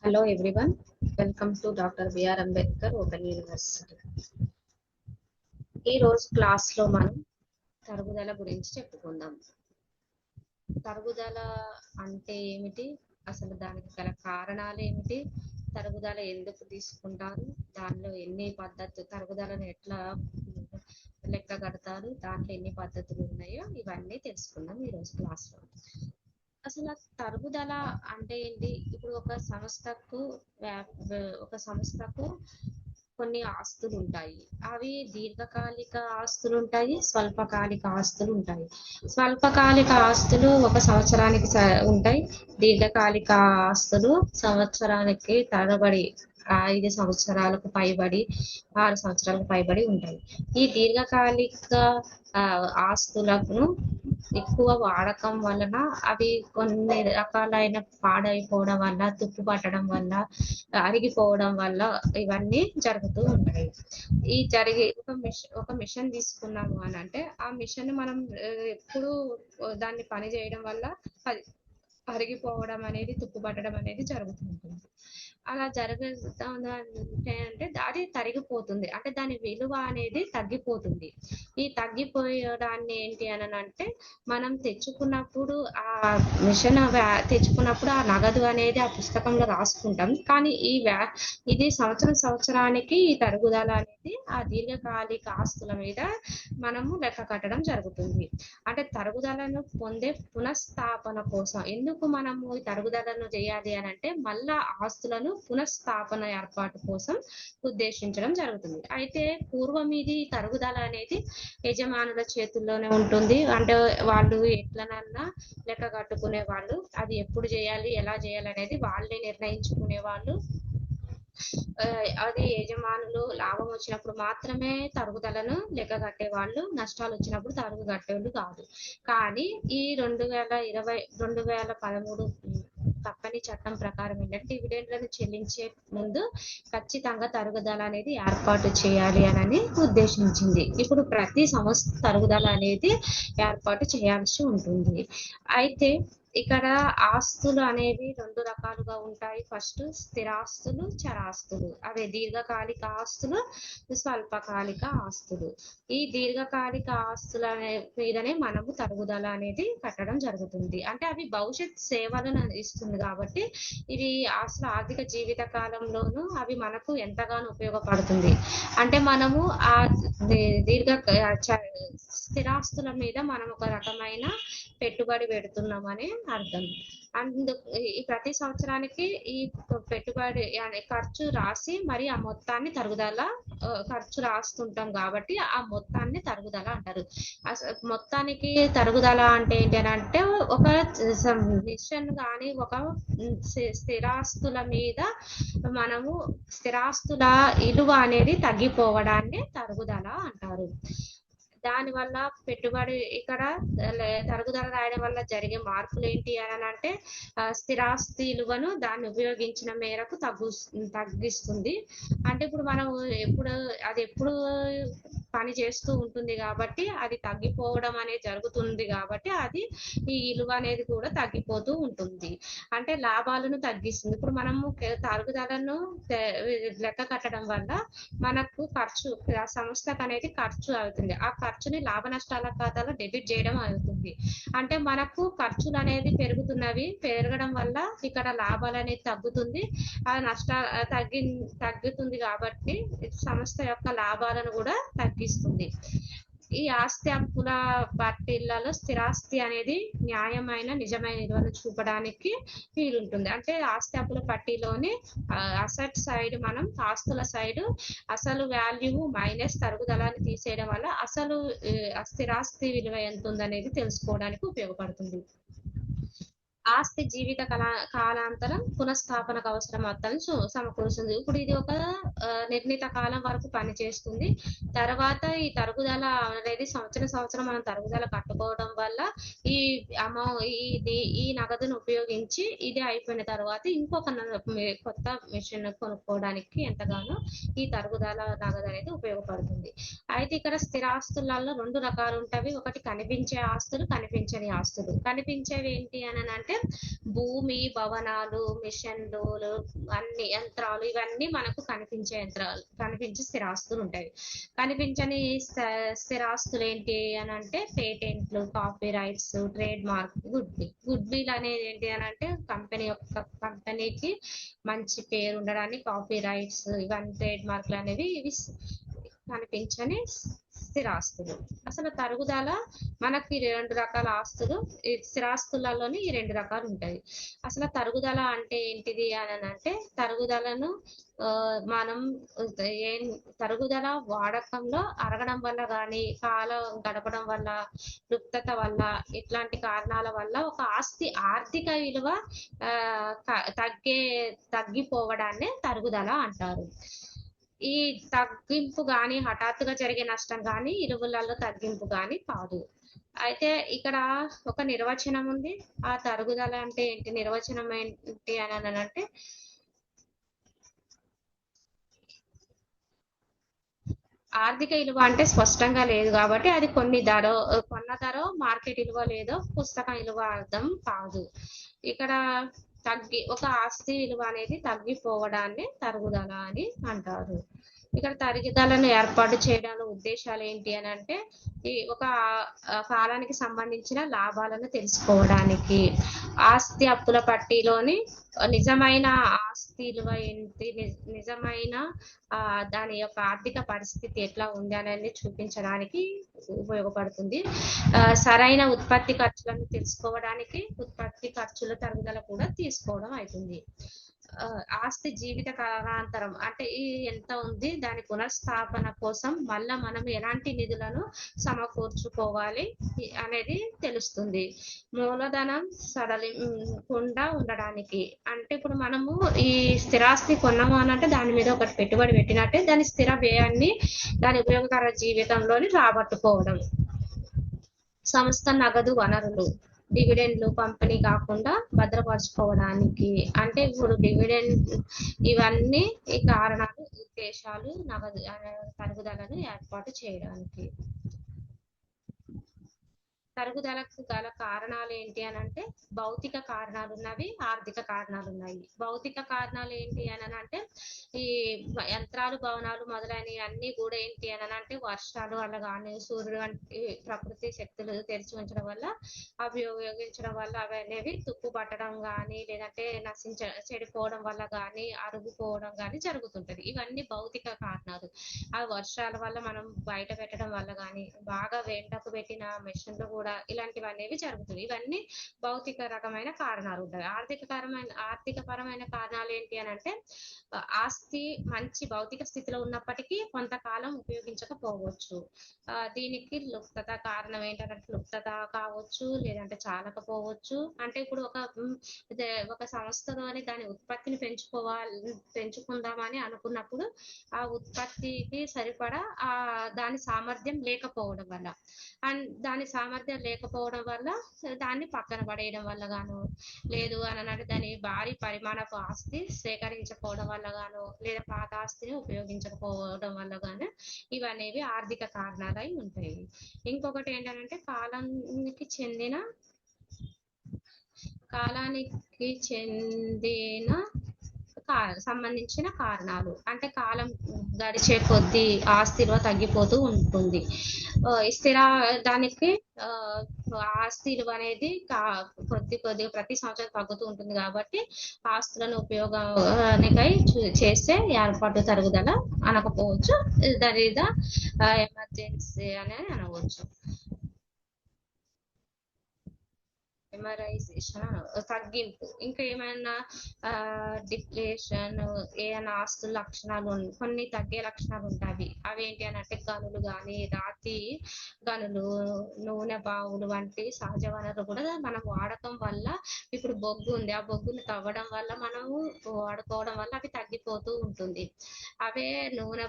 Hello everyone, welcome to Dr. B.R. Ambedkar Open University. ఈ రోజు class లో మనం తరుగుదల గురించి చెప్పుకుందాం. తరుగుదల అంటే ఏమిటి, అసలు దానికి గల కారణాలు ఏమిటి, తరుగుదల ఎందుకు తీసుకుంటారు, దానిలో ఎన్ని పద్ధతులు, తరుగుదలను ఎట్లా లెక్క కడతారు, దాంట్లో ఎన్ని పద్ధతులు ఉన్నాయో ఇవన్నీ తెలుసుకుందాం ఈ రోజు క్లాస్ లో. అసలు తరుగుదల అంటే ఏంటి? ఇప్పుడు ఒక సంస్థకు కొన్ని ఆస్తులు ఉంటాయి. అవి దీర్ఘకాలిక ఆస్తులు ఉంటాయి, స్వల్పకాలిక ఆస్తులు ఉంటాయి. స్వల్పకాలిక ఆస్తులు ఒక సంవత్సరానికి ఉంటాయి. దీర్ఘకాలిక ఆస్తులు సంవత్సరానికి తరబడి 5 సంవత్సరాలకు పైబడి 6 సంవత్సరాలకు పైబడి ఉంటాయి. ఈ దీర్ఘకాలిక ఆస్తులను ఎక్కువ వాడకం వలన అవి కొన్ని రకాలైన పాడైపోవడం వల్ల, తుప్పు పట్టడం వల్ల, అరిగిపోవడం వల్ల ఇవన్నీ జరుగుతూ ఉంటాయి. ఈ జరిగే ఒక మిషన్ తీసుకున్నాము అని అంటే ఆ మిషన్ మనం ఎప్పుడు దాన్ని పని చేయడం వల్ల అది అరిగిపోవడం అనేది, తుప్పు పట్టడం అనేది జరుగుతుంటుంది. అలా జరుగుతుందంటే అది తరిగిపోతుంది, అంటే దాని విలువ అనేది తగ్గిపోతుంది. ఈ తగ్గిపోయడాన్ని ఏంటి అని అంటే మనం తెచ్చుకున్నప్పుడు ఆ మిషన్ తెచ్చుకున్నప్పుడు ఆ నగదు అనేది ఆ పుస్తకంలో రాసుకుంటాం. కానీ ఇది సంవత్సరానికి ఈ తరుగుదల అనేది ఆ దీర్ఘకాలిక ఆస్తుల మీద మనము లెక్క కట్టడం జరుగుతుంది. అంటే తరుగుదలను పొందే పునఃస్థాపన కోసం ఎందుకు మనము ఈ తరుగుదలను చేయాలి అని అంటే మళ్ళా ఆస్తులను పునఃస్థాపన ఏర్పాటు కోసం ఉద్దేశించడం జరుగుతుంది. అయితే పూర్వం ఇది తరుగుదల అనేది యజమానుల చేతుల్లోనే ఉంటుంది. అంటే వాళ్ళు ఎట్లనన్నా లెక్క కట్టుకునే వాళ్ళు, అది ఎప్పుడు చేయాలి, ఎలా చేయాలి అనేది వాళ్ళే నిర్ణయించుకునే వాళ్ళు. అది యజమానులు లాభం వచ్చినప్పుడు మాత్రమే తరుగుదలను లెక్క కట్టేవాళ్ళు, నష్టాలు వచ్చినప్పుడు తరుగు కట్టేవాళ్ళు కాదు. కానీ ఈ 2013 తప్పని చట్టం ప్రకారం ఏంటంటే డివిడెండ్లను చెల్లించే ముందు ఖచ్చితంగా తరుగుదల అనేది ఏర్పాటు చేయాలి అని ఉద్దేశించింది. ఇప్పుడు ప్రతి సంస్థ తరుగుదల అనేది ఏర్పాటు చేయాల్సి ఉంటుంది. అయితే ఇక్కడ ఆస్తులు అనేవి 2 రకాలుగా ఉంటాయి. ఫస్ట్ స్థిరాస్తులు, చరాస్తులు. అవి దీర్ఘకాలిక ఆస్తులు, స్వల్పకాలిక ఆస్తులు. ఈ దీర్ఘకాలిక ఆస్తుల మీదనే మనము తరుగుదల అనేది కట్టడం జరుగుతుంది. అంటే అవి భవిష్యత్ సేవలను ఇస్తుంది కాబట్టి ఇవి అసలు ఆర్థిక జీవిత కాలంలోనూ అవి మనకు ఎంతగానో ఉపయోగపడుతుంది. అంటే మనము ఆ స్థిరాస్తుల మీద మనం ఒక రకమైన పెట్టుబడి పెడుతున్నామని అర్థం. ఈ ప్రతి సంవత్సరానికి ఈ పెట్టుబడి ఖర్చు రాసి మరి ఆ మొత్తాన్ని తరుగుదల ఖర్చు రాస్తుంటాం కాబట్టి ఆ మొత్తాన్ని తరుగుదల అంటారు. మొత్తానికి తరుగుదల అంటే ఏంటి అని అంటే ఒక మిషన్ కానీ ఒక స్థిరాస్తుల మీద మనము స్థిరాస్తుల విలువ అనేది తగ్గిపోవడాన్ని తరుగుదల అంటారు. దానివల్ల పెట్టుబడి ఇక్కడ తరుగుదల రాయడం వల్ల జరిగే మార్పులు ఏంటి అని అంటే స్థిరాస్తి విలువను దాన్ని ఉపయోగించిన మేరకు తగ్గిస్తుంది. అంటే ఇప్పుడు మనం ఎప్పుడు పని చేస్తూ ఉంటుంది కాబట్టి అది తగ్గిపోవడం అనేది జరుగుతుంది కాబట్టి అది ఈ విలువ అనేది కూడా తగ్గిపోతూ ఉంటుంది. అంటే లాభాలను తగ్గిస్తుంది. ఇప్పుడు మనము తరుగుదలను లెక్క కట్టడం వల్ల మనకు ఖర్చు సంస్థకు అనేది ఖర్చు అవుతుంది. ఆ ఖర్చుని లాభ నష్టాల ఖాతాలో డెబిట్ చేయడం అవుతుంది. అంటే మనకు ఖర్చులు అనేది పెరగడం వల్ల ఇక్కడ లాభాలు అనేది తగ్గుతుంది. ఆ తగ్గుతుంది కాబట్టి సంస్థ యొక్క లాభాలను కూడా తగ్గిస్తుంది. ఈ ఆస్తి అప్పుల పట్టిళ్లలో స్థిరాస్తి అనేది న్యాయమైన నిజమైన విలువను చూపడానికి వీలుంటుంది. అంటే ఆస్తి అప్పుల పట్టిలోని అసెట్ సైడ్ మనం ఆస్తుల సైడ్ అసలు వాల్యూ మైనస్ తరుగుదలని తీసేయడం వల్ల అసలు స్థిరాస్తి విలువ ఎంత ఉందనేది తెలుసుకోవడానికి ఉపయోగపడుతుంది. ఆస్తి జీవిత కాలాంతరం పునఃస్థాపనకు అవసరం మొత్తాన్ని సమకూరుస్తుంది. ఇప్పుడు ఇది ఒక నిర్ణీత కాలం వరకు పనిచేస్తుంది. తర్వాత ఈ తరుగుదల అనేది సంవత్సరం మనం తరుగుదల కట్టుకోవడం వల్ల ఈ నగదును ఉపయోగించి ఇది అయిపోయిన తర్వాత ఇంకొక కొత్త మిషన్ కొనుక్కోవడానికి ఎంతగానో ఈ తరుగుదల నగదు అనేది ఉపయోగపడుతుంది. అయితే ఇక్కడ స్థిరాస్తులలో 2 రకాలు ఉంటాయి. ఒకటి కనిపించే ఆస్తులు, కనిపించని ఆస్తులు. కనిపించేవి ఏంటి అని అంటే భూమి, భవనాలు, మిషన్లు, అన్ని యంత్రాలు ఇవన్నీ మనకు కనిపించే స్థిరాస్తులు ఉంటాయి. కనిపించని స్థిరాస్తులు ఏంటి అని అంటే పేటెంట్లు, copy rights, trade mark, good will అనేది ఏంటి అని అంటే కంపెనీకి మంచి పేరు ఉండడానికి కాపీ రైట్స్, ఇవన్నీ ట్రేడ్ మార్క్లు అనేవి ఇవి కనిపించని స్థిరాస్తులు. అసలు తరుగుదల మనకి 2 రకాల ఆస్తులు, ఈ స్థిరాస్తులలోని ఈ 2 రకాలు ఉంటాయి. అసలు తరుగుదల అంటే ఏంటిది అని అంటే తరుగుదలను మనం తరుగుదల వాడకంలో అరగడం వల్ల కానీ, కాలం గడపడం వల్ల, లుప్తత వల్ల, ఇట్లాంటి కారణాల వల్ల ఒక ఆస్తి ఆర్థిక విలువ తగ్గిపోవడాన్ని తరుగుదల అంటారు. ఈ తగ్గింపు గాని హఠాత్తుగా జరిగే నష్టం గాని ఇలువలలో తగ్గింపు గాని కాదు. అయితే ఇక్కడ ఒక నిర్వచనం ఉంది. ఆ తరుగుదల అంటే ఏంటి, నిర్వచనం ఏంటి అని అంటే ఆర్థిక విలువ అంటే స్పష్టంగా లేదు కాబట్టి అది కొన్న ధర మార్కెట్ విలువ లేదో పుస్తకం విలువ అర్థం కాదు. ఇక్కడ ఒక ఆస్తి విలువ అనేది తగ్గిపోవడాన్ని తరుగుదల అని అంటారు. ఇక్కడ తరుగుదలను ఏర్పాటు చేయడంలో ఉద్దేశాలు ఏంటి అని అంటే ఒక కాలానికి సంబంధించిన లాభాలను తెలుసుకోవడానికి, ఆస్తి అప్పుల పట్టిలోని నిజమైన ఆస్తి విలువ ఏంటి, నిజమైన దాని యొక్క ఆర్థిక పరిస్థితి ఎట్లా ఉంది అనేది చూపించడానికి ఉపయోగపడుతుంది. సరైన ఉత్పత్తి ఖర్చులను తెలుసుకోవడానికి ఉత్పత్తి ఖర్చుల తరుగుదల కూడా తీసుకోవడం అవుతుంది. ఆస్తి జీవిత కాలాంతరం అంటే ఎంత ఉంది, దాని పునఃస్థాపన కోసం మళ్ళా మనం ఎలాంటి నిధులను సమకూర్చుకోవాలి అనేది తెలుస్తుంది. మూలధనం సడలికుండా ఉండడానికి అంటే ఇప్పుడు మనము ఈ స్థిరాస్తి కొన్నాము అని అంటే దాని మీద ఒకటి పెట్టుబడి పెట్టినట్టే దాని స్థిర వ్యయాన్ని దాని ఉపయోగకర జీవితంలోని రాబట్టుకోవడం. సంస్థ నగదు వనరులు, డివిడెండ్లు పంపిణీ కాకుండా భద్రపరచుకోవడానికి అంటే ఇప్పుడు డివిడెండ్ ఇవన్నీ ఈ కారణాలు, ఉద్దేశాలు నగదు తరుగుదలను ఏర్పాటు చేయడానికి. తరుగుదలకు గల కారణాలు ఏంటి అని అంటే భౌతిక కారణాలు ఉన్నవి, ఆర్థిక కారణాలు ఉన్నాయి. భౌతిక కారణాలు ఏంటి అని అంటే ఈ యంత్రాలు, భవనాలు మొదలైనవి అన్ని కూడా ఏంటి అని అంటే వర్షాలు వల్ల కానీ, సూర్యుడు వంటి ప్రకృతి శక్తులు తెరిచి ఉంచడం వల్ల అవి ఉపయోగించడం వల్ల అవి అనేవి తుప్పు పట్టడం కానీ, లేదంటే చెడిపోవడం వల్ల కానీ, అరుగుపోవడం కానీ జరుగుతుంటది. ఇవన్నీ భౌతిక కారణాలు. ఆ వర్షాల వల్ల మనం బయట పెట్టడం వల్ల కానీ, బాగా వెంటకు పెట్టిన మెషిన్లు కూడా ఇలాంటివి అనేవి జరుగుతుంది. ఇవన్నీ భౌతిక రకమైన కారణాలు ఉంటాయి. ఆర్థిక పరమైన కారణాలు ఏంటి అని అంటే ఆస్తి మంచి భౌతిక స్థితిలో ఉన్నప్పటికీ కొంతకాలం ఉపయోగించకపోవచ్చు. దీనికి లుప్తత కారణం ఏంటంటే లుప్తత కావచ్చు, లేదంటే చాలకపోవచ్చు. అంటే ఇప్పుడు ఒక సంస్థలోని దాని ఉత్పత్తిని పెంచుకుందామని అనుకున్నప్పుడు ఆ ఉత్పత్తికి సరిపడా దాని సామర్థ్యం లేకపోవడం వల్ల, దాని సామర్థ్యం లేకపోవడం వల్ల దాన్ని పక్కన పడేయడం వల్ల గాను, లేదు అని అంటే దాని భారీ పరిమాణపు ఆస్తి సేకరించకపోవడం వల్ల గాను, లేదా పాత ఆస్తిని ఉపయోగించకపోవడం వల్ల గాను ఇవనేవి ఆర్థిక కారణాలై ఉంటాయి. ఇంకొకటి ఏంటంటే కాలానికి చెందిన సంబంధించిన కారణాలు అంటే కాలం గడిచే కొద్దీ ఆస్తి విలువ తగ్గిపోతూ ఉంటుంది. దానికి ఆస్తి విలువ అనేది కొద్దిగా ప్రతి సంవత్సరం తగ్గుతూ ఉంటుంది కాబట్టి ఆస్తులను ఉపయోగానికై చేసే ఏర్పాటు తరుగుదల అనకపోవచ్చు, దాని ఎమర్జెన్సీ అని అనవచ్చు. ఎమరైజేషన్ తగ్గింపు. ఇంకా ఏమైనా డిప్లేషన్, ఏమైనా ఆస్తుల లక్షణాలు కొన్ని తగ్గే లక్షణాలు ఉంటాయి. అవి ఏంటి అని అంటే గనులు కానీ, రాతి గనులు, నూనె బావులు వంటి సహజ వనరులు కూడా మనం వాడకం వల్ల, ఇప్పుడు బొగ్గు ఉంది, ఆ బొగ్గుని తవ్వడం వల్ల మనము వాడుకోవడం వల్ల అవి తగ్గిపోతూ ఉంటుంది. అవే నూనె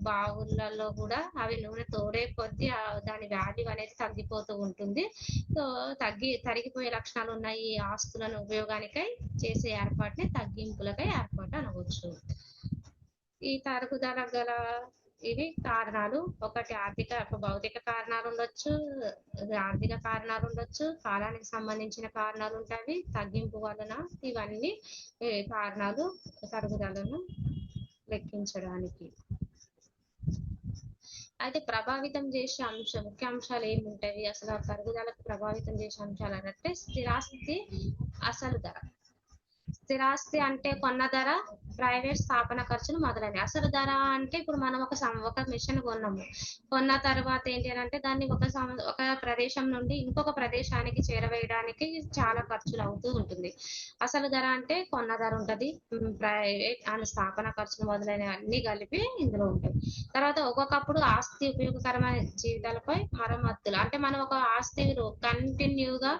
బావులలో కూడా అవి నూనె తోడే కొద్దీ దాని వాల్యూ అనేది తగ్గిపోతూ ఉంటుంది. సో తరిగిపోయే లక్షణాలు ఉన్నాయి ఈ ఆస్తులను ఉపయోగానికై చేసే ఏర్పాటుని తగ్గింపులకై ఏర్పాటు అనవచ్చు. ఈ తరుగుదల గల ఇవి కారణాలు. ఒకటి భౌతిక కారణాలు ఉండొచ్చు, ఆర్థిక కారణాలు ఉండొచ్చు, కాలానికి సంబంధించిన కారణాలు ఉంటాయి, తగ్గింపు వలన. ఇవన్నీ కారణాలు తరుగుదలను లెక్కించడానికి. అయితే ప్రభావితం చేసే ముఖ్య అంశాలు ఏముంటాయి అసలు? ఆ తరుగుదలకు ప్రభావితం చేసే అంశాలు అంటే స్థిరాస్తి అసలు ధర. స్థిరాస్తి అంటే కొన్న ధర, ప్రైవేట్ స్థాపన ఖర్చులు మొదలైనవి. అసలు ధర అంటే ఇప్పుడు మనం ఒక మిషన్ కొన్న తర్వాత ఏంటి అని అంటే దాన్ని ఒక ప్రదేశం నుండి ఇంకొక ప్రదేశానికి చేరవేయడానికి చాలా ఖర్చులు అవుతూ ఉంటుంది. అసలు ధర అంటే కొన్న ధర ఉంటది, ప్రైవేట్ అండ్ స్థాపన ఖర్చులు మొదలైనవి అన్ని కలిపి ఇందులో ఉంటాయి. తర్వాత ఒక్కొక్కప్పుడు ఆస్తి ఉపయోగకరమైన జీవితాలపై మరమ్మతులు. అంటే మనం ఒక ఆస్తి కంటిన్యూగా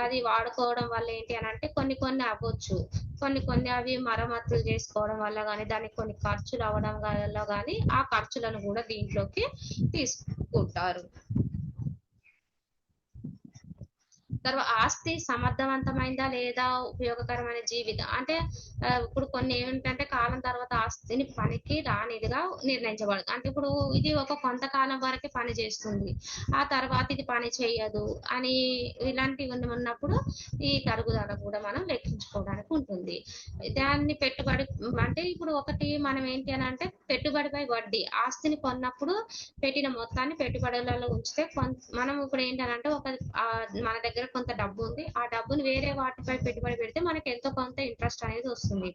అది వాడుకోవడం వల్ల ఏంటి అని అంటే కొన్ని అవ్వచ్చు, కొన్ని అవి మరమ్మతులు చేసుకోవడం వల్ల కానీ, దానికి కొన్ని ఖర్చులు అవ్వడం వల్ల కానీ ఆ ఖర్చులను కూడా దీంట్లోకి తీసుకుంటారు. తర్వాత ఆస్తి సమర్థవంతమైందా లేదా ఉపయోగకరమైన జీవితం. అంటే ఇప్పుడు కొన్ని ఏమిటంటే కాలం తర్వాత ఆస్తిని పనికి రానిదిగా నిర్ణయించబడదు. అంటే ఇప్పుడు ఇది ఒక కొంతకాలం వరకే పని చేస్తుంది, ఆ తర్వాత ఇది పని చేయదు అని ఇలాంటివి ఉన్నప్పుడు ఈ తరుగుదల కూడా మనం లెక్కించుకోవడానికి ఉంటుంది. దాన్ని పెట్టుబడి అంటే ఇప్పుడు ఒకటి మనం ఏంటి అని అంటే పెట్టుబడిపై వడ్డీ. ఆస్తిని కొన్నప్పుడు పెట్టిన మొత్తాన్ని పెట్టుబడులలో ఉంచితే మనం ఇప్పుడు ఏంటంటే మన దగ్గర కొంత డబ్బు ఉంది, ఆ డబ్బుని వేరే వాటిపై పెట్టుబడి పెడితే మనకి ఎంతో కొంత ఇంట్రెస్ట్ అనేది వస్తుంది.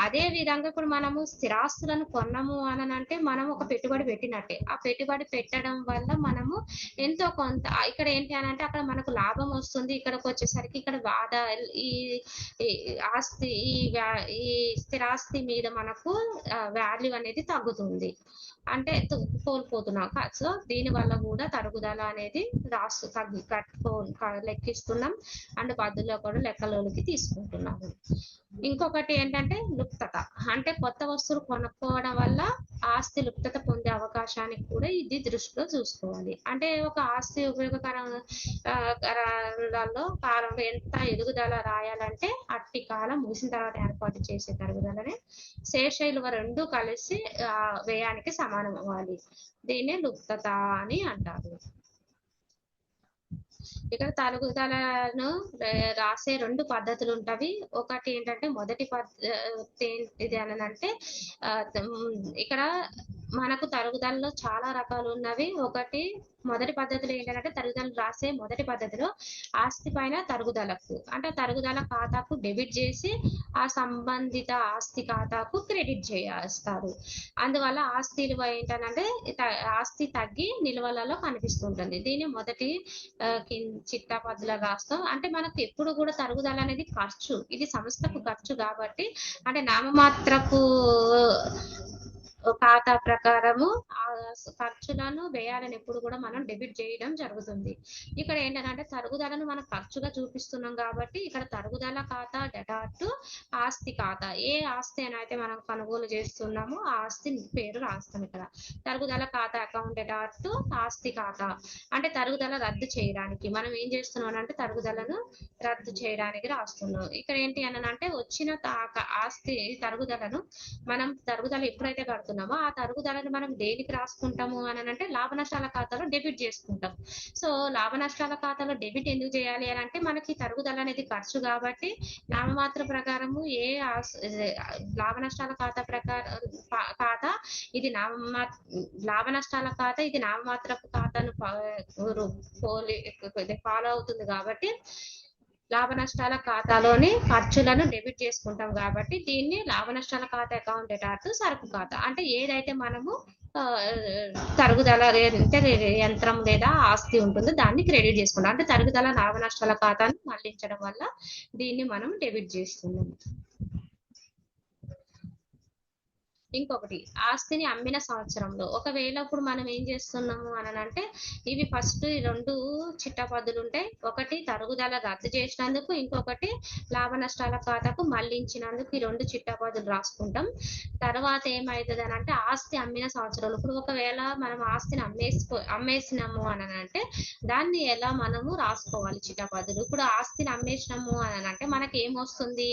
అదే విధంగా ఇప్పుడు మనము స్థిరాస్తులను కొన్నాము అని అంటే మనం ఒక పెట్టుబడి పెట్టినట్టే. ఆ పెట్టుబడి పెట్టడం వల్ల మనము ఎంతో కొంత ఇక్కడ ఏంటి అని అంటే అక్కడ మనకు లాభం వస్తుంది, ఇక్కడికి వచ్చేసరికి ఇక్కడ ఈ ఆస్తి ఈ స్థిరాస్తి మీద మనకు వాల్యూ అనేది తగ్గుతుంది, అంటే కోల్పోతున్నాం. సో దీని వల్ల కూడా తరుగుదల అనేది లెక్కిస్తున్నాం అండ్ పద్ధతిలో కూడా లెక్కలోకి తీసుకుంటున్నాము. ఇంకొకటి ఏంటంటే లుప్తత. అంటే కొత్త వస్తువులు కొనుక్కోవడం వల్ల ఆస్తి లుప్తత పొందే అవకాశానికి కూడా ఇది దృష్టిలో చూసుకోవాలి. అంటే ఒక ఆస్తి ఉపయోగకరంలో కాలం ఎంత ఎదుగుదల రాయాలంటే అట్టి కాలం ముగిసిన తర్వాత ఏర్పాటు చేసే తరుగుదలనే శేషైలువ రెండు కలిసి వ్యయానికి సమానం అవ్వాలి. దీన్ని లుప్తత అని అంటారు. ఇక్కడ తరుగుదలను రాసే రెండు పద్ధతులు ఉంటవి. ఒకటి ఏంటంటే మొదటి పద్ధతి ఏంటిది అని అంటే ఇక్కడ మనకు తరుగుదలలో చాలా రకాలు ఉన్నవి. ఒకటి మొదటి పద్ధతిలో ఏంటంటే తరుగుదల రాసే మొదటి పద్ధతిలో ఆస్తి పైన తరుగుదలకు అంటే తరుగుదల ఖాతాకు డెబిట్ చేసి ఆ సంబంధిత ఆస్తి ఖాతాకు క్రెడిట్ చేస్తారు. అందువల్ల ఆస్తి విలువ ఏంటంటే ఆస్తి తగ్గి నిల్వలలో కనిపిస్తుంటుంది. దీన్ని మొదటి చిట్టా పద్ధతిలో రాస్తాం. అంటే మనకు ఎప్పుడు కూడా తరుగుదల అనేది ఖర్చు, ఇది సంస్థకు ఖర్చు కాబట్టి అంటే నామమాత్రపు ఖాతా ప్రకారము ఆ ఖర్చులను వ్యయాలను ఎప్పుడు కూడా మనం డెబిట్ చేయడం జరుగుతుంది. ఇక్కడ ఏంటంటే తరుగుదలను మనం ఖర్చుగా చూపిస్తున్నాం కాబట్టి ఇక్కడ తరుగుదల ఖాతా డెటాట్ ఆస్తి ఖాతా. ఏ ఆస్తి అయితే మనం కొనుగోలు చేస్తున్నామో ఆ ఆస్తి పేరు రాస్తాం. ఇక్కడ తరుగుదల ఖాతా అకౌంట్ డెటాట్ ఆస్తి ఖాతా అంటే తరుగుదల రద్దు చేయడానికి మనం ఏం చేస్తున్నాం అంటే తరుగుదలను రద్దు చేయడానికి రాస్తున్నాం. ఇక్కడ ఏంటి అని అంటే వచ్చిన ఆస్తి తరుగుదలను మనం తరుగుదల ఎప్పుడైతే కడుతున్నామో ఆ తరుగుదలను మనం దేనికి రాసుకుంటాము అని అంటే లాభ నష్టాల ఖాతాలో డెబిట్ చేసుకుంటాం. సో లాభ నష్టాల ఖాతాలో డెబిట్ ఎందుకు చేయాలి అని అంటే మనకి తరుగుదల అనేది ఖర్చు కాబట్టి నామమాత్ర ప్రకారము లాభ నష్టాల ఖాతా ఖాతా ఇది లాభ నష్టాల ఖాతా ఇది నామమాత్రపు ఖాతాను ఫాలో అవుతుంది కాబట్టి లాభ నష్టాల ఖాతాలోని ఖర్చులను డెబిట్ చేసుకుంటాం కాబట్టి దీన్ని లాభ నష్టాల ఖాతా అకౌంట్ డెటాట్ సరుకు ఖాతా. అంటే ఏదైతే మనము తరుగుదల యంత్రం లేదా ఆస్తి ఉంటుందో దాన్ని క్రెడిట్ చేసుకుంటాం. అంటే తరుగుదల లాభ నష్టాల ఖాతాను మళ్లించడం వల్ల దీన్ని మనం డెబిట్ చేస్తున్నాం. ఇంకొకటి ఆస్తిని అమ్మిన సంవత్సరంలో ఒకవేళ ఇప్పుడు మనం ఏం చేస్తున్నాము అని అంటే ఇవి ఫస్ట్ రెండు చిట్టపద్దులు ఉంటాయి. ఒకటి తరుగుదల రద్దు చేసినందుకు, ఇంకొకటి లాభ నష్టాల ఖాతాకు మళ్లించినందుకు. ఈ రెండు చిట్టపద్దులు రాసుకుంటాం. తర్వాత ఏమవుతుంది అని అంటే ఆస్తి అమ్మిన సంవత్సరాలు. ఇప్పుడు ఒకవేళ మనం ఆస్తిని అమ్మేసినాము అని అంటే దాన్ని ఎలా మనము రాసుకోవాలి చిట్టపద్దులు. ఇప్పుడు ఆస్తిని అమ్మేసినాము అని అంటే మనకి ఏమొస్తుంది,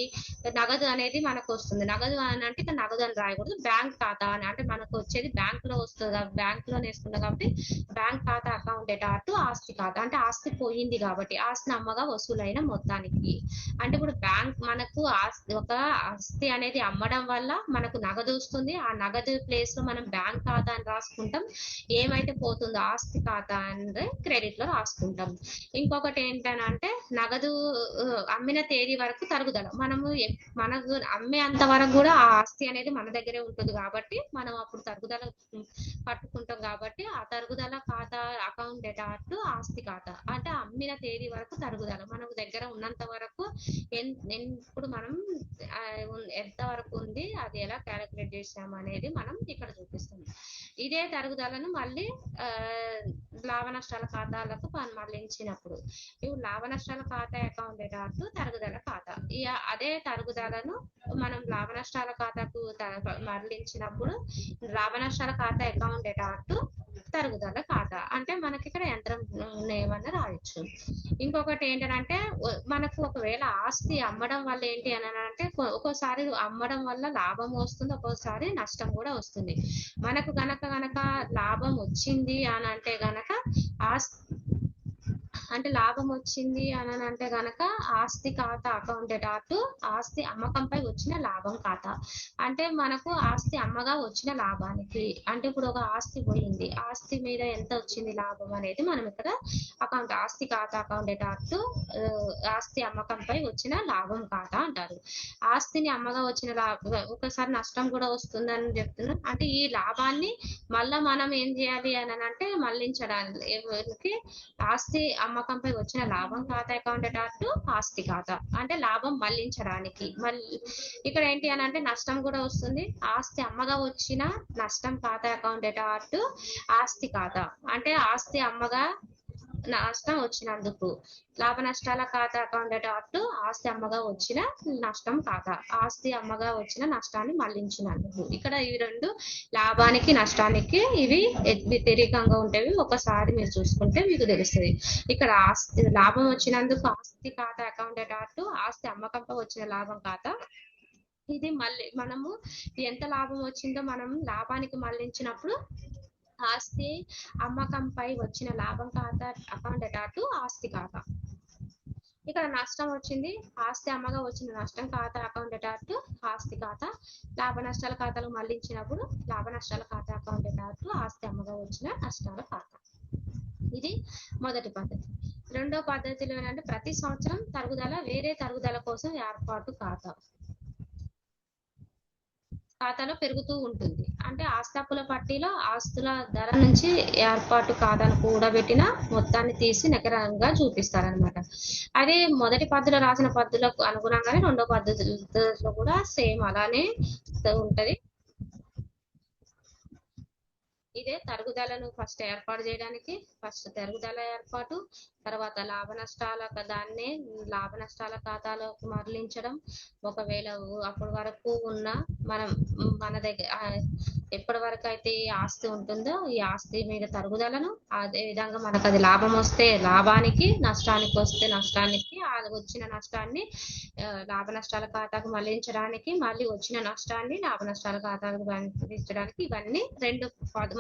నగదు అనేది మనకు వస్తుంది. నగదు అని అంటే నగదు అని రాయకూడదు, బ్యాంక్ ఖాతా అని, అంటే మనకు వచ్చేది బ్యాంక్ లో వస్తుంది, బ్యాంక్ లో వేసుకుంటాం కాబట్టి బ్యాంక్ ఖాతా అకౌంట్ డేటా టు ఆస్తి ఖాతా, అంటే ఆస్తి పోయింది కాబట్టి ఆస్తిని అమ్మగా వసూలైన మొత్తానికి. అంటే ఇప్పుడు బ్యాంక్ మనకు ఒక ఆస్తి అనేది అమ్మడం వల్ల మనకు నగదు వస్తుంది, ఆ నగదు ప్లేస్ లో మనం బ్యాంక్ ఖాతా అని రాసుకుంటాం, ఏమైతే పోతుందో ఆస్తి ఖాతా అంటే క్రెడిట్ లో రాసుకుంటాం. ఇంకొకటి ఏంటంటే నగదు అమ్మిన తేదీ వరకు తరుగుదల, మనకు అమ్మేంత వరకు కూడా ఆ ఆస్తి అనేది మన దగ్గరే ఉంటుంది కాబట్టి మనం అప్పుడు తరుగుదల పట్టుకుంటాం కాబట్టి ఆ తరుగుదల ఖాతా అకౌంట్ డేటా టు ఆస్తి ఖాతా, అంటే అమ్మిన తేదీ వరకు తరుగుదల మనకు దగ్గర ఉన్నంత వరకు ఇప్పుడు మనం ఎంత వరకు ఉంది అది ఎలా క్యాలిక్యులేట్ చేసాము అనేది మనం ఇక్కడ చూపిస్తాం. ఇదే తరుగుదలను మళ్ళీ లాభ నష్టాల ఖాతాలకు మళ్ళించినప్పుడు ఇప్పుడు లాభ నష్టాల ఖాతా అకౌంట్ డేటా టు తరుగుదల ఖాతా, అదే తరుగుదలను మనం లాభ నష్టాల ఖాతాకు మరలించినప్పుడు లాభ నష్టాల ఖాతా అకౌంట్ డేటా టు తరుగుదల ఖాతా, అంటే మనకి ఇక్కడ యంత్రం ఏమన్నా రాయొచ్చు. ఇంకొకటి ఏంటంటే మనకు ఒకవేళ ఆస్తి అమ్మడం వల్ల ఏంటి అని అంటే ఒక్కోసారి అమ్మడం వల్ల లాభం వస్తుంది, ఒక్కోసారి నష్టం కూడా వస్తుంది. మనకు గనక లాభం వచ్చింది అని అంటే గనక అంటే లాభం వచ్చింది అని అంటే గనక ఆస్తి ఖాతా అకౌంట్ డేటా టు ఆస్తి అమ్మకంపై వచ్చిన లాభం ఖాతా, అంటే మనకు ఆస్తి అమ్మగా వచ్చిన లాభానికి, అంటే ఇప్పుడు ఒక ఆస్తి పోయింది, ఆస్తి మీద ఎంత వచ్చింది లాభం అనేది మనం ఇక్కడ అకౌంట్ ఆస్తి ఖాతా అకౌంట్ డేటా టు ఆస్తి అమ్మకంపై వచ్చిన లాభం ఖాతా అంటారు. ఆస్తిని అమ్మగా వచ్చిన లాభం ఒకసారి నష్టం కూడా వస్తుందని చెప్తున్నాం, అంటే ఈ లాభాన్ని మళ్ళా మనం ఏం చేయాలి అని అంటే మళ్ళించడానికి ఆస్తి అమ్మకంపై వచ్చిన లాభం ఖాతా అకౌంట్ డేటా టు ఆస్తి ఖాతా, అంటే లాభం మళ్ళించడానికి. ఇక్కడ ఏంటి అని అంటే నష్టం కూడా వస్తుంది, ఆస్తి అమ్మగా వచ్చిన నష్టం ఖాతా అకౌంట్ డేటా టు ఆస్తి ఖాతా, అంటే ఆస్తి అమ్మగా నష్టం వచ్చినందుకు లాభ నష్టాల ఖాతా అకౌంట్ డేటా టు ఆస్తి అమ్మగా వచ్చిన నష్టం ఖాతా, ఆస్తి అమ్మగా వచ్చిన నష్టాన్ని మళ్లించినందుకు. ఇక్కడ ఇవి రెండు లాభానికి నష్టానికి ఇవి వ్యతిరేకంగా ఉంటాయి, ఒకసారి మీరు చూసుకుంటే మీకు తెలుస్తుంది. ఇక్కడ ఆస్తి లాభం వచ్చినందుకు ఆస్తి ఖాతా అకౌంట్ డేటా టు ఆస్తి అమ్మకంపై వచ్చిన లాభం ఖాతా, ఇది మళ్ళీ మనము ఎంత లాభం వచ్చిందో మనం లాభానికి మళ్లించినప్పుడు ఆస్తి అమ్మకంపై వచ్చిన లాభం ఖాతా అకౌంట్ డేటా టు ఆస్తి ఖాతా. ఇక్కడ నష్టం వచ్చింది, ఆస్తి అమ్మగా వచ్చిన నష్టం ఖాతా అకౌంట్ డేటా టు ఆస్తి ఖాతా, లాభ నష్టాల ఖాతాలు మళ్లించినప్పుడు లాభ నష్టాల ఖాతా అకౌంట్ డేటా టు ఆస్తి అమ్మగా వచ్చిన నష్టాల ఖాతా. ఇది మొదటి పద్ధతి. రెండో పద్ధతిలో ఏంటంటే ప్రతి సంవత్సరం తరుగుదల వేరే తరుగుదల కోసం ఏర్పాటు ఖాతాలో పెరుగుతూ ఉంటుంది, అంటే ఆస్తి పట్టీలో ఆస్తుల ధర నుంచి ఏర్పాటు ఖాతాను కూడబెట్టిన మొత్తాన్ని తీసి నికరంగా చూపిస్తారనమాట. అదే మొదటి పద్ధతిలో రాసిన పద్ధతులకు అనుగుణంగానే రెండో పద్ధతిలో కూడా సేమ్ అలానే ఉంటది. ఇదే తరుగుదలను ఫస్ట్ ఏర్పాటు చేయడానికి ఫస్ట్ తరుగుదల ఏర్పాటు, తర్వాత లాభ నష్టాల దాన్నే లాభ నష్టాల ఖాతాలోకి మరలించడం. ఒకవేళ అప్పటి వరకు ఉన్న మన దగ్గర ఎప్పటి వరకు అయితే ఈ ఆస్తి ఉంటుందో ఈ ఆస్తి మీద తరుగుదలను, అదే విధంగా మనకు అది లాభం వస్తే లాభానికి, నష్టానికి వస్తే నష్టానికి, వచ్చిన నష్టాన్ని లాభ నష్టాల ఖాతాకు మళ్లించడానికి, మళ్ళీ వచ్చిన నష్టాన్ని లాభ నష్టాల ఖాతాకు మళ్లించడానికి. ఇవన్నీ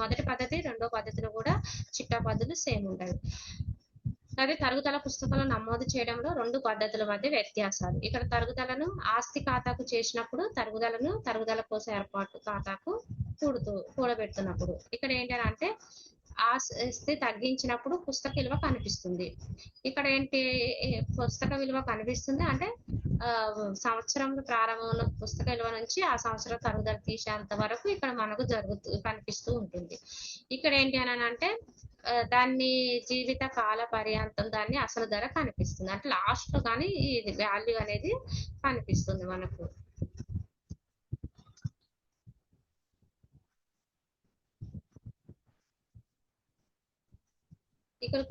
మొదటి పద్ధతి రెండో పద్ధతిలో కూడా చిట్టా పద్ధతులు సేమ్ ఉంటాయి. అదే తరుగుదల పుస్తకంలో నమోదు చేయడంలో రెండు పద్ధతుల మధ్య వ్యత్యాసాలు. ఇక్కడ తరుగుదలను ఆస్తి ఖాతాకు చేసినప్పుడు, తరుగుదలను తరుగుదల కోసం ఏర్పాటు ఖాతాకు కూడబెడుతున్నప్పుడు. ఇక్కడ ఏంటంటే ఆస్తి తగ్గించినప్పుడు పుస్తక విలువ కనిపిస్తుంది. ఇక్కడ ఏంటి పుస్తక విలువ కనిపిస్తుంది అంటే సంవత్సరం ప్రారంభంలో పుస్తక విలువ నుంచి ఆ సంవత్సరం తరుగుదల తీసేంత వరకు ఇక్కడ మనకు కనిపిస్తూ ఉంటుంది. ఇక్కడ ఏంటి అని అంటే దాన్ని జీవిత కాల పర్యంతం దాన్ని అసలు ధర కనిపిస్తుంది, అంటే లాస్ట్ లో కానీ ఈ వాల్యూ అనేది కనిపిస్తుంది మనకు. ఇక్కడ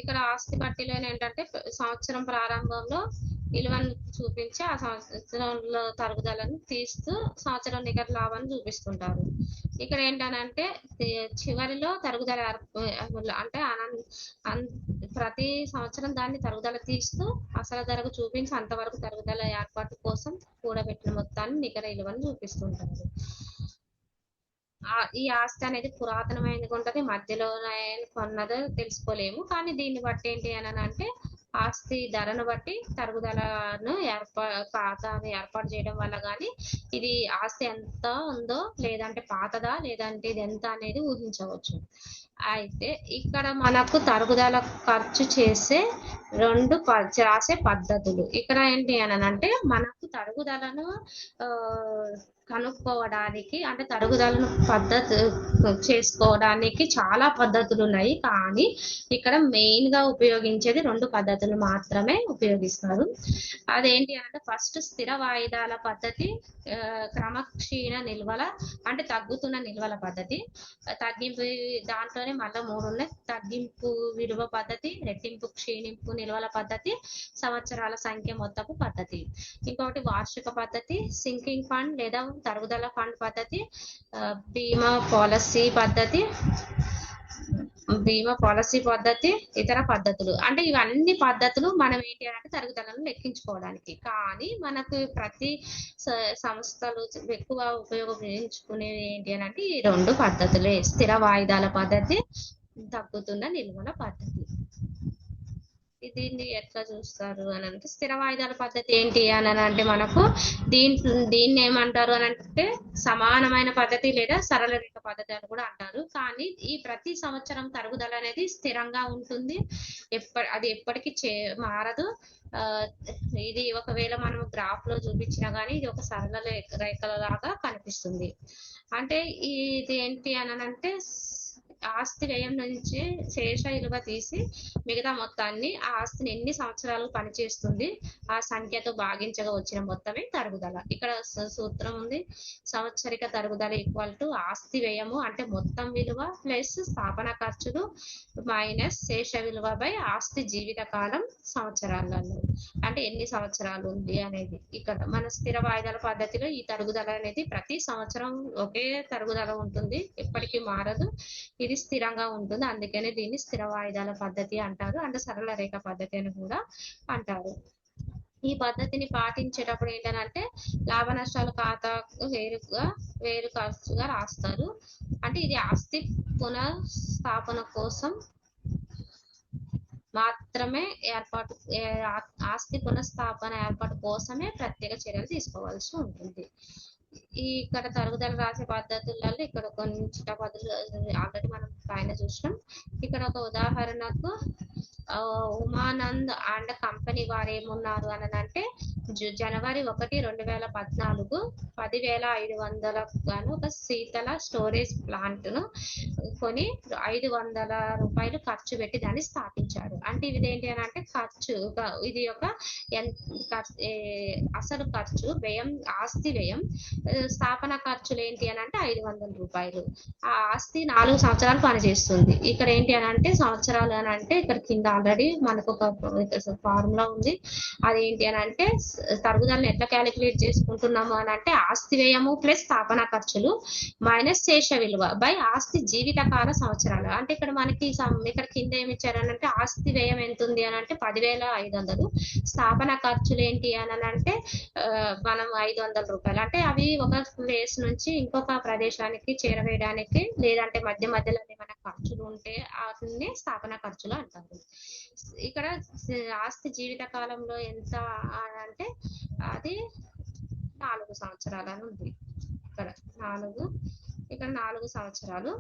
ఇక్కడ ఆస్తి పట్టీలో ఏంటంటే సంవత్సరం ప్రారంభంలో విలువను చూపించి ఆ సంవత్సరంలో తరుగుదలను తీస్తూ సంవత్సరం నికర లాభాన్ని చూపిస్తుంటారు. ఇక్కడ ఏంటనంటే చివరిలో తరుగుదల అంటే ప్రతి సంవత్సరం దాన్ని తరుగుదల తీస్తూ అసలు ధరకు చూపించి అంతవరకు తరుగుదల ఏర్పాటు కోసం కూడబెట్టిన మొత్తాన్ని నికర విలువను చూపిస్తుంటారు. ఈ ఆస్తి అనేది పురాతనమైనది ఉంటది, మధ్యలో కొన్నదో తెలుసుకోలేము. కానీ దీన్ని బట్టి ఏంటి అని అంటే ఆస్తి ధరను బట్టి తరుగుదలను ఖాతాను ఏర్పాటు చేయడం వల్ల కానీ ఇది ఆస్తి ఎంత ఉందో, లేదంటే పాతదా, లేదంటే ఇది ఎంత అనేది ఊహించవచ్చు. అయితే ఇక్కడ మనకు తరుగుదల ఖర్చు చేసే రాసే పద్ధతులు ఇక్కడ ఏంటి అని అంటే మనకు తరుగుదలను కనుక్కోవడానికి, అంటే తరుగుదలను చేసుకోవడానికి చాలా పద్ధతులు ఉన్నాయి. కానీ ఇక్కడ మెయిన్ గా ఉపయోగించేది 2 పద్ధతులు మాత్రమే ఉపయోగిస్తారు. అదేంటి అంటే ఫస్ట్ స్థిర వాయిదాల పద్ధతి, క్రమక్షీణ నిల్వల అంటే తగ్గుతున్న నిల్వల పద్ధతి, తగ్గింపు దాంట్లోనే మళ్ళీ 3 ఉన్నాయి. తగ్గింపు విలువ పద్ధతి, రెట్టింపు క్షీణింపు నిల్వల పద్ధతి, సంవత్సరాల సంఖ్య మొత్తపు పద్ధతి. ఇంకొకటి వార్షిక పద్ధతి, సింకింగ్ ఫండ్ లేదా తరుగుదల ఫండ్ పద్ధతి, బీమా పాలసీ పద్ధతి, ఇతర పద్ధతులు. అంటే ఇవన్నీ పద్ధతులు మనం ఏంటి అంటే తరుగుదలను లెక్కించుకోవడానికి. కానీ మనకు ప్రతి సంస్థలు ఎక్కువ ఉపయోగించుకునేది ఏంటి అని అంటే ఈ 2 పద్ధతులే, స్థిర వాయిదాల పద్ధతి, తగ్గుతున్న నిల్వల పద్ధతి. దీన్ని ఎట్లా చూస్తారు అని అంటే స్థిర వాయిదాల పద్ధతి ఏంటి అని అంటే మనకు దీన్ని ఏమంటారు అని అంటే సమానమైన పద్ధతి లేదా సరళ రేఖ పద్ధతి అని కూడా అంటారు. కానీ ఈ ప్రతి సంవత్సరం తరుగుదల అనేది స్థిరంగా ఉంటుంది, అది ఎప్పటికీ మారదు. ఇది ఒకవేళ మనం గ్రాఫ్ లో చూపించినా కానీ ఇది ఒక సరళ రేఖలాగా కనిపిస్తుంది. అంటే ఇది ఏంటి అని అంటే ఆస్తి వ్యయం నుంచి శేష విలువ తీసి మిగతా మొత్తాన్ని ఆ ఆస్తిని ఎన్ని సంవత్సరాలు పనిచేస్తుంది ఆ సంఖ్యతో భాగించగా వచ్చిన మొత్తమే తరుగుదల. ఇక్కడ సూత్రం ఉంది, సంవత్సరిక తరుగుదల ఈక్వల్ టు ఆస్తి వ్యయము అంటే మొత్తం విలువ ప్లస్ స్థాపన ఖర్చులు మైనస్ శేష విలువ బై ఆస్తి జీవిత కాలం సంవత్సరాలలో, అంటే ఎన్ని సంవత్సరాలు ఉంది అనేది. ఇక్కడ మన స్థిర వాయిదాల పద్ధతిలో ఈ తరుగుదల అనేది ప్రతి సంవత్సరం ఒకే తరుగుదల ఉంటుంది, ఎప్పటికీ మారదు, ఇది స్థిరంగా ఉంటుంది. అందుకనే దీన్ని స్థిర వాయిదాల పద్ధతి అంటారు, అంటే సరళ రేఖ పద్ధతి అని కూడా అంటారు. ఈ పద్ధతిని పాటించేటప్పుడు ఏంటంటే లాభ నష్టాల ఖాతాకు వేరు ఖర్చుగా రాస్తారు. అంటే ఇది ఆస్తి పునఃస్థాపన కోసం మాత్రమే ఆస్తి పునఃస్థాపన ఏర్పాటు కోసమే ప్రత్యేక చర్యలు తీసుకోవాల్సి ఉంటుంది. ఇక్కడ తరుగుదల రాసే పద్ధతులలో ఇక్కడ కొన్ని పద్ధతులు ఆల్రెడీ మనం పైన చూసినాం. ఇక్కడ ఒక ఉదాహరణకు ఉమానంద్ అండ్ కంపెనీ వారు ఏమున్నారు అని అంటే జనవరి 1, 2014 10,500 గాను ఒక శీతల స్టోరేజ్ ప్లాంట్ ను కొని 500 రూపాయలు ఖర్చు పెట్టి దాన్ని స్థాపించారు. అంటే ఇది ఏంటి అని అంటే ఖర్చు, ఇది ఒక అసలు ఖర్చు వ్యయం, ఆస్తి వ్యయం, స్థాపన ఖర్చులు ఏంటి అని అంటే 500 రూపాయలు. ఆ ఆస్తి 4 సంవత్సరాలు పనిచేస్తుంది. ఇక్కడ ఏంటి అని అంటే సంవత్సరాలు అని అంటే ఇక్కడ కింద ఆల్రెడీ మనకు ఒక ఫార్ములా ఉంది. అదేంటి అని అంటే తరుగుదలను ఎట్లా క్యాలిక్యులేట్ చేసుకుంటున్నాము అని అంటే ఆస్తి వ్యయము ప్లస్ స్థాపన ఖర్చులు మైనస్ శేష విలువ బై ఆస్తి జీవితకాల సంవత్సరాలు. అంటే ఇక్కడ మనకి ఇక్కడ కింద ఏమి ఇచ్చారనంటే ఆస్తి వ్యయం ఎంత ఉంది అని అంటే 10,500, స్థాపన ఖర్చులు ఏంటి అని అంటే మనం 500 రూపాయలు. అంటే అవి ఒక ప్లేస్ నుంచి ఇంకొక ప్రదేశానికి చేరవేయడానికి లేదంటే మధ్య మధ్యలో ఏమైనా ఖర్చులు ఉంటే వాటిని స్థాపన ఖర్చులు అంటారు. ఇక్కడ ఆస్తి జీవిత కాలంలో ఎంత అంటే అది 4 సంవత్సరాలు అని ఉంది. ఇక్కడ 4 సంవత్సరాలు.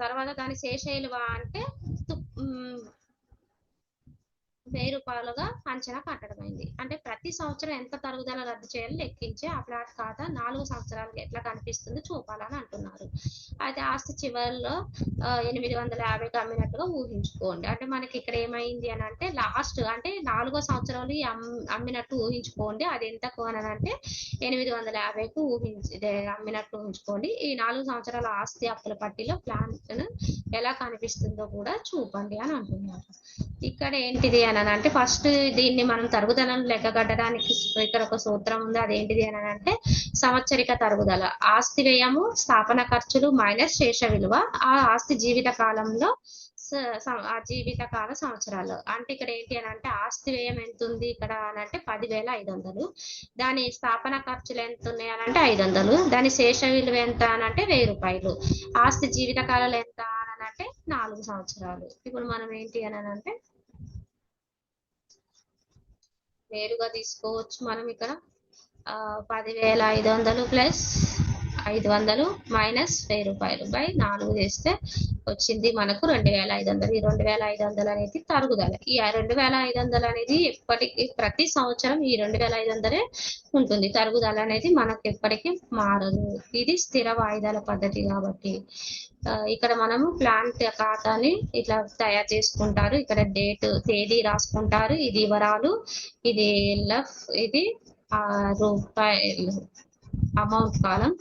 తర్వాత దాని శేష విలువ అంటే 1000 రూపాయలుగా అంచనా కట్టడమైంది. అంటే ప్రతి సంవత్సరం ఎంత తరుగుదల రద్దు చేయాలో లెక్కించి ఆ ప్లాట్ ఖాతా 4 సంవత్సరాలకి ఎట్లా కనిపిస్తుంది చూపాలని అంటున్నారు. అయితే ఆస్తి చివరిలో 850కి అమ్మినట్టుగా ఊహించుకోండి. అంటే మనకి ఇక్కడ ఏమైంది అని అంటే లాస్ట్ అంటే 4వ సంవత్సరాలు అమ్మినట్టు ఊహించుకోండి. అది ఎంతకు అని అంటే 850కు అమ్మినట్టు ఊహించుకోండి. ఈ 4 సంవత్సరాల ఆస్తి అప్పుల పట్టిలో ప్లాంట్ ఎలా కనిపిస్తుందో కూడా చూపండి అని అంటున్నారు. ఇక్కడ ఏంటిది అని అంటే ఫస్ట్ దీన్ని మనం తరుగుదలను లెక్క కట్టడానికి ఇక్కడ ఒక సూత్రం ఉంది. అదేంటిది అని అంటే సంవత్సరిక తరుగుదల ఆస్తి వ్యయము స్థాపన ఖర్చులు మైనస్ శేష విలువ ఆ ఆస్తి జీవిత కాలంలో ఆ జీవితకాల సంవత్సరాలు. అంటే ఇక్కడ ఏంటి అని అంటే ఆస్తి వ్యయం ఎంత ఉంది ఇక్కడ అని అంటే 10,500. దాని స్థాపన ఖర్చులు ఎంత ఉన్నాయి అని అంటే 500. దాని శేష విలువ ఎంత అని అంటే 1000 రూపాయలు. ఆస్తి జీవితకాలాలు ఎంత అని అంటే 4 సంవత్సరాలు. ఇప్పుడు మనం ఏంటి అని అంటే నేరుగా తీసుకోవచ్చు మనం ఇక్కడ 10,500 ప్లస్ 500 మైనస్ 1000 రూపాయలు బై 4 చేస్తే వచ్చింది మనకు 2,500. ఈ 2,500 అనేది తరుగుదల. ఈ 2,500 అనేది ఎప్పటికీ ప్రతి సంవత్సరం ఈ 2,500 ఉంటుంది. తరుగుదల అనేది మనకు ఎప్పటికీ మారదు. ఇది స్థిర వాయిదాల పద్ధతి కాబట్టి ఇక్కడ మనము ప్లాంట్ ఖాతాని ఇట్లా తయారు చేసుకుంటారు. ఇక్కడ తేదీ రాసుకుంటారు. ఇది వివరాలు, ఇది ఎల్ఎఫ్, ఇది రూపాయలు అమౌంట్ కాలం,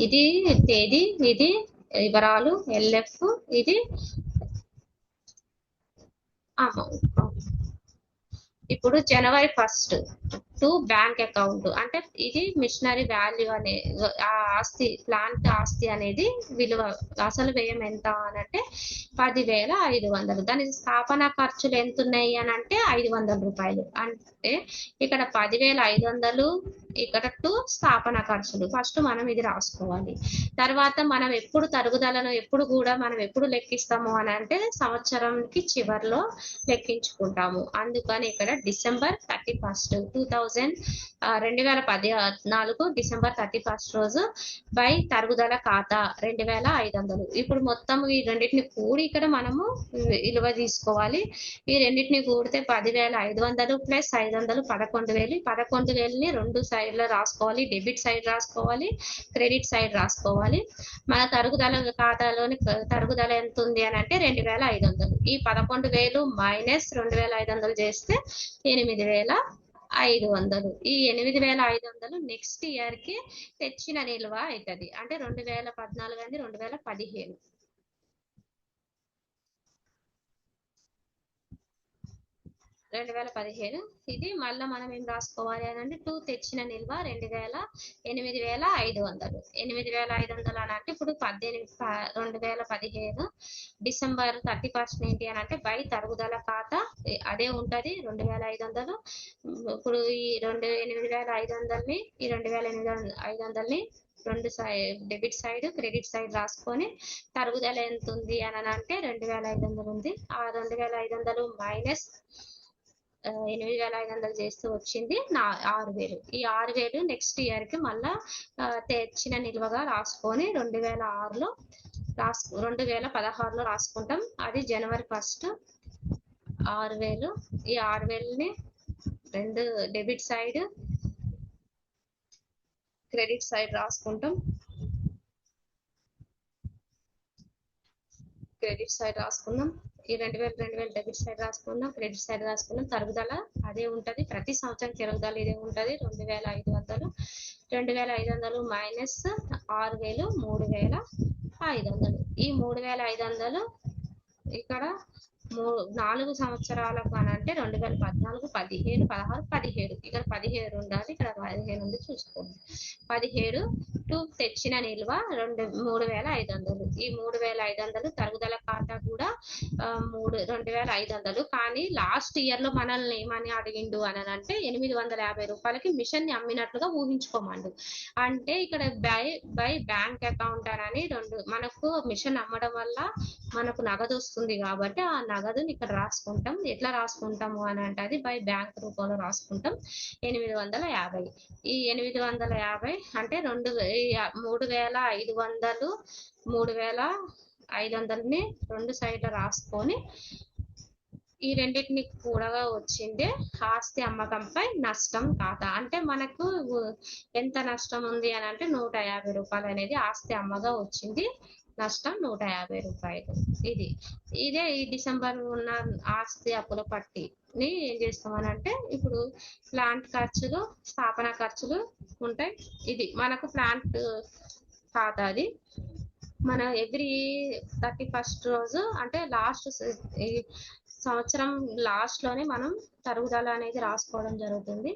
ఇది తేదీ, ఇది వివరాలు ఎల్ఎఫ్, ఇది అమౌంట్. ఇప్పుడు జనవరి 1 టు బ్యాంక్ అకౌంట్ అంటే ఇది మిషనరీ వాల్యూ అనే ఆస్తి, ప్లాంట్ ఆస్తి అనేది విలువ అసలు వ్యయం ఎంత అని అంటే 10,500. దాని స్థాపన ఖర్చులు ఎంత ఉన్నాయి అని అంటే 500 రూపాయలు. అంటే ఇక్కడ 10,500 ఇక్కడ టు స్థాపన ఖర్చులు. ఫస్ట్ మనం ఇది రాసుకోవాలి. తర్వాత మనం ఎప్పుడు తరుగుదలను మనం ఎప్పుడు లెక్కిస్తాము అని అంటే సంవత్సరంకి చివరిలో లెక్కించుకుంటాము. అందుకని ఇక్కడ డిసెంబర్ 31, 2014 డిసెంబర్ 31 రోజు బై తరుగుదల ఖాతా 2,500. ఇప్పుడు మొత్తం ఈ రెండింటిని కూడి ఇక్కడ మనము విలువ తీసుకోవాలి. ఈ రెండింటిని కూడితే 10,500 ప్లస్ 500 11,000. 11,000ని రెండు సైడ్లో రాసుకోవాలి. డెబిట్ సైడ్ రాసుకోవాలి, క్రెడిట్ సైడ్ రాసుకోవాలి. మన తరుగుదల ఖాతాలోని తరుగుదల ఎంత ఉంది అని అంటే 2,500. ఈ 11,000 మైనస్ 2,500 చేస్తే 8,500. ఈ 8,500 నెక్స్ట్ ఇయర్ కి తెచ్చిన నిల్వ అవుతుంది. అంటే 2014 అనేది 2015. ఇది మళ్ళీ మనం ఏం రాసుకోవాలి అని అంటే 2 తెచ్చిన నిల్వ 8,500. 8,500 అని అంటే ఇప్పుడు 2015 డిసెంబర్ 31 ఏంటి అని అంటే బై తరుగుదల ఖాతా అదే ఉంటది 2,500. ఇప్పుడు ఈ 8,500ని ఈ 2,500ని రెండు డెబిట్ సైడ్ క్రెడిట్ సైడ్ రాసుకొని తరుగుదల ఎంత ఉంది అని అంటే 2,500 ఉంది. ఆ 2,500 మైనస్ 8,500 చేస్తూ వచ్చింది 6,000. ఈ 6,000 నెక్స్ట్ ఇయర్ కి మళ్ళా తెచ్చిన నిల్వగా రాసుకొని 2016లో రాసుకుంటాం. అది జనవరి 1 6,000. ఈ 6,000ని రెండు డెబిట్ సైడ్ క్రెడిట్ సైడ్ రాసుకుంటాం. క్రెడిట్ సైడ్ రాసుకున్నాం. ఈ 2,000 డెబిట్ సైడ్ రాసుకున్నాం, క్రెడిట్ సైడ్ రాసుకున్నాం. తరుగుదల అదే ఉంటది, ప్రతి సంవత్సరం తరుగుదల ఇదే ఉంటది 2,500. 2,500 మైనస్ 6,000 3,500. ఈ 3,500 ఇక్కడ 4 సంవత్సరాలకు అని అంటే 2014 15 16 17 ఇక్కడ 17 ఉండాలి, ఇక్కడ 15 ఉంది చూసుకోండి. 17 టు తెచ్చిన నిల్వ 3,500. ఈ 3,500 తరుగుదల ఖాతా కూడా 2,500. కానీ లాస్ట్ ఇయర్ లో మనల్ని ఏమని అడిగిండు అని అంటే 850 రూపాయలకి మిషన్ ని అమ్మినట్లుగా ఊహించుకోమండు. అంటే ఇక్కడ బై బ్యాంక్ అకౌంట్ అని మనకు మిషన్ అమ్మడం వల్ల మనకు నగదు వస్తుంది కాబట్టి ఆ నగదుని ఇక్కడ రాసుకుంటాం. ఎట్లా రాసుకుంటాము అని అంటే అది బై బ్యాంక్ రూపంలో రాసుకుంటాం. 850. ఈ 850 అంటే 3,500ని రెండు సైడ్ల రాసుకొని ఈ రెండింటిని కూడగా వచ్చింది ఆస్తి అమ్మకంపై నష్టం ఖాతా. అంటే మనకు ఎంత నష్టం ఉంది అని అంటే 150 రూపాయలు అనేది ఆస్తి అమ్మగా వచ్చింది. నష్టం 150 రూపాయలు. ఇదే ఈ డిసెంబర్ ఉన్న ఆస్తి అప్పుల పట్టిని ఏం చేస్తామనంటే ఇప్పుడు ప్లాంట్ ఖర్చులు స్థాపన ఖర్చులు ఉంటాయి. ఇది మనకు ప్లాంట్ ఖాతా. అది మన ఎవ్రీ 31 రోజు అంటే లాస్ట్ సంవత్సరం లాస్ట్ లోనే మనం తరుగుదల అనేది రాసుకోవడం జరుగుతుంది.